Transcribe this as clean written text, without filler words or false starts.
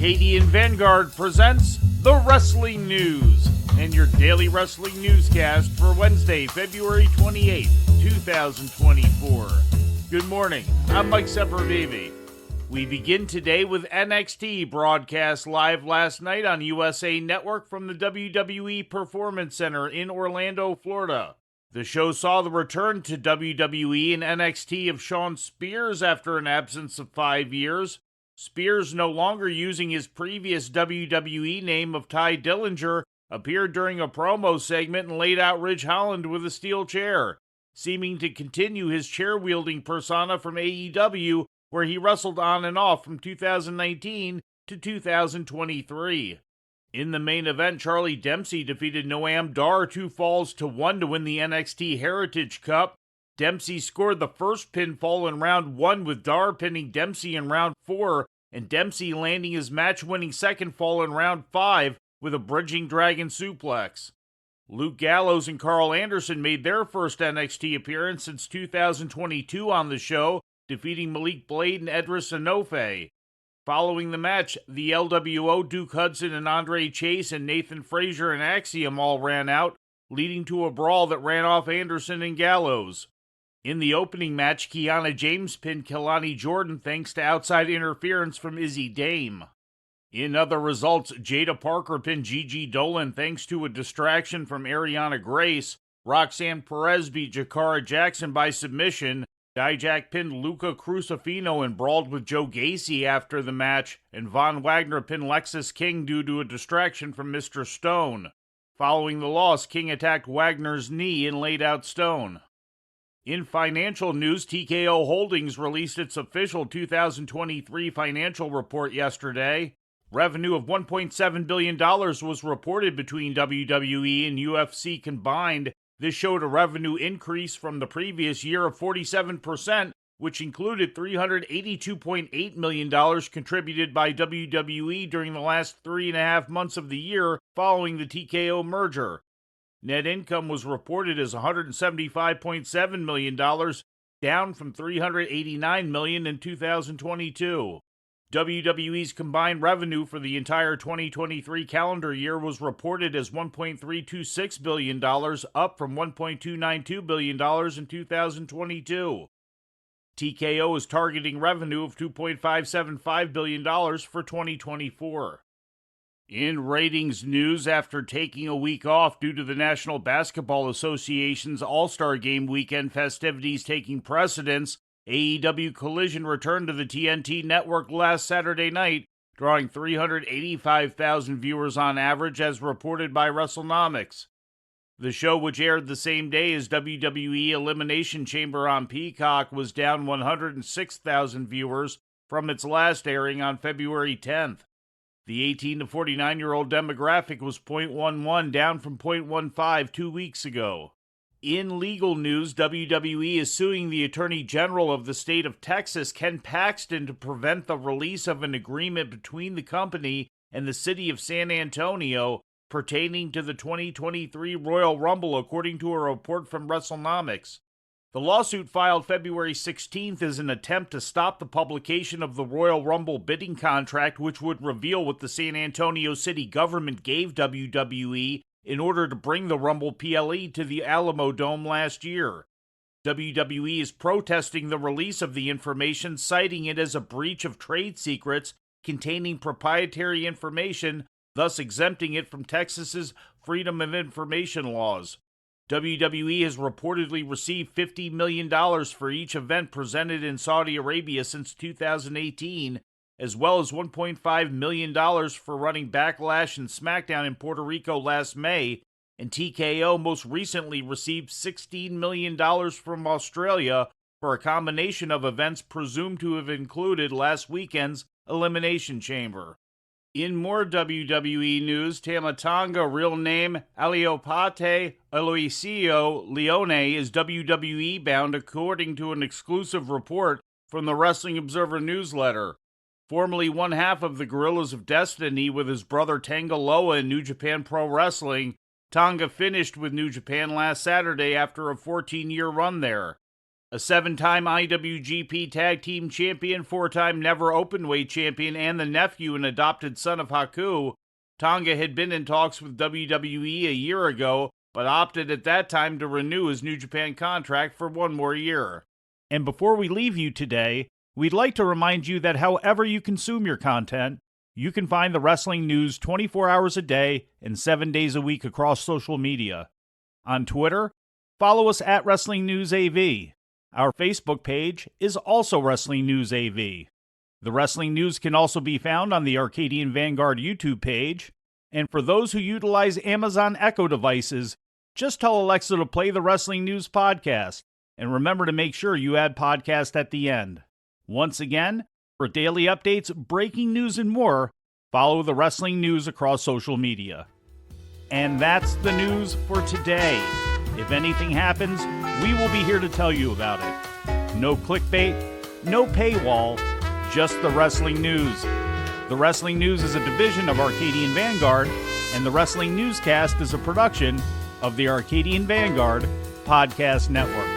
Arcadian Vanguard presents the Wrestling News and your daily wrestling newscast for Wednesday, February 28, 2024. Good morning, I'm Mike Sempervive. We begin today with NXT broadcast live last night on USA Network from the WWE Performance Center in Orlando, Florida. The show saw the return to WWE and NXT of Shawn Spears after an absence of 5 years. Spears, no longer using his previous WWE name of Ty Dillinger, appeared during a promo segment and laid out Ridge Holland with a steel chair, seeming to continue his chair-wielding persona from AEW, where he wrestled on and off from 2019 to 2023. In the main event, Charlie Dempsey defeated Noam Dar 2 falls to 1 to win the NXT Heritage Cup. Dempsey scored the first pinfall in round 1 with Dar pinning Dempsey in round 4, and Dempsey landing his match-winning second fall in round 5 with a bridging dragon suplex. Luke Gallows and Carl Anderson made their first NXT appearance since 2022 on the show, defeating Malik Blade and Edris Enofe. Following the match, the LWO, Duke Hudson and Andre Chase and Nathan Frazier and Axiom all ran out, leading to a brawl that ran off Anderson and Gallows. In the opening match, Kiana James pinned Kelani Jordan thanks to outside interference from Izzy Dame. In other results, Jada Parker pinned Gigi Dolan thanks to a distraction from Ariana Grace. Roxanne Perez beat Jakara Jackson by submission. Dijak pinned Luca Crucifino and brawled with Joe Gacy after the match, and Von Wagner pinned Lexis King due to a distraction from Mr. Stone. Following the loss, King attacked Wagner's knee and laid out Stone. In financial news, TKO Holdings released its official 2023 financial report yesterday. Revenue of $1.7 billion was reported between WWE and UFC combined. This showed a revenue increase from the previous year of 47%, which included $382.8 million contributed by WWE during the last 3.5 months of the year following the TKO merger. Net income was reported as $175.7 million, down from $389 million in 2022. WWE's combined revenue for the entire 2023 calendar year was reported as $1.326 billion, up from $1.292 billion in 2022. TKO is targeting revenue of $2.575 billion for 2024. In ratings news, after taking a week off due to the National Basketball Association's All-Star Game weekend festivities taking precedence, AEW Collision returned to the TNT network last Saturday night, drawing 385,000 viewers on average as reported by WrestleNomics. The show, which aired the same day as WWE Elimination Chamber on Peacock, was down 106,000 viewers from its last airing on February 10th. The 18 to 49-year-old demographic was .11, down from .15 2 weeks ago. In legal news, WWE is suing the Attorney General of the state of Texas, Ken Paxton, to prevent the release of an agreement between the company and the city of San Antonio pertaining to the 2023 Royal Rumble, according to a report from WrestleNomics. The lawsuit filed February 16th is an attempt to stop the publication of the Royal Rumble bidding contract, which would reveal what the San Antonio city government gave WWE in order to bring the Rumble PLE to the Alamo Dome last year. WWE is protesting the release of the information, citing it as a breach of trade secrets containing proprietary information, thus exempting it from Texas's Freedom of Information laws. WWE has reportedly received $50 million for each event presented in Saudi Arabia since 2018, as well as $1.5 million for running Backlash and SmackDown in Puerto Rico last May, and TKO most recently received $16 million from Australia for a combination of events presumed to have included last weekend's Elimination Chamber. In more WWE news, Tama Tonga, real name Aliopate Aloisio Leone, is WWE bound according to an exclusive report from the Wrestling Observer newsletter. Formerly one half of the Gorillas of Destiny with his brother Tanga Loa in New Japan Pro Wrestling, Tonga finished with New Japan last Saturday after a 14-year run there. A 7-time IWGP Tag Team Champion, 4-time Never Openweight Champion, and the nephew and adopted son of Haku, Tonga had been in talks with WWE a year ago, but opted at that time to renew his New Japan contract for 1 more year. And before we leave you today, we'd like to remind you that however you consume your content, you can find the wrestling news 24 hours a day and 7 days a week across social media. On Twitter, follow us at Wrestling News AV. Our Facebook page is also Wrestling News AV. The Wrestling News can also be found on the Arcadian Vanguard YouTube page. And for those who utilize Amazon Echo devices, just tell Alexa to play the Wrestling News podcast. And remember to make sure you add podcast at the end. Once again, for daily updates, breaking news, and more, follow the Wrestling News across social media. And that's the news for today. If anything happens, we will be here to tell you about it. No clickbait, no paywall, just the Wrestling News. The Wrestling News is a division of Arcadian Vanguard, and the Wrestling Newscast is a production of the Arcadian Vanguard Podcast Network.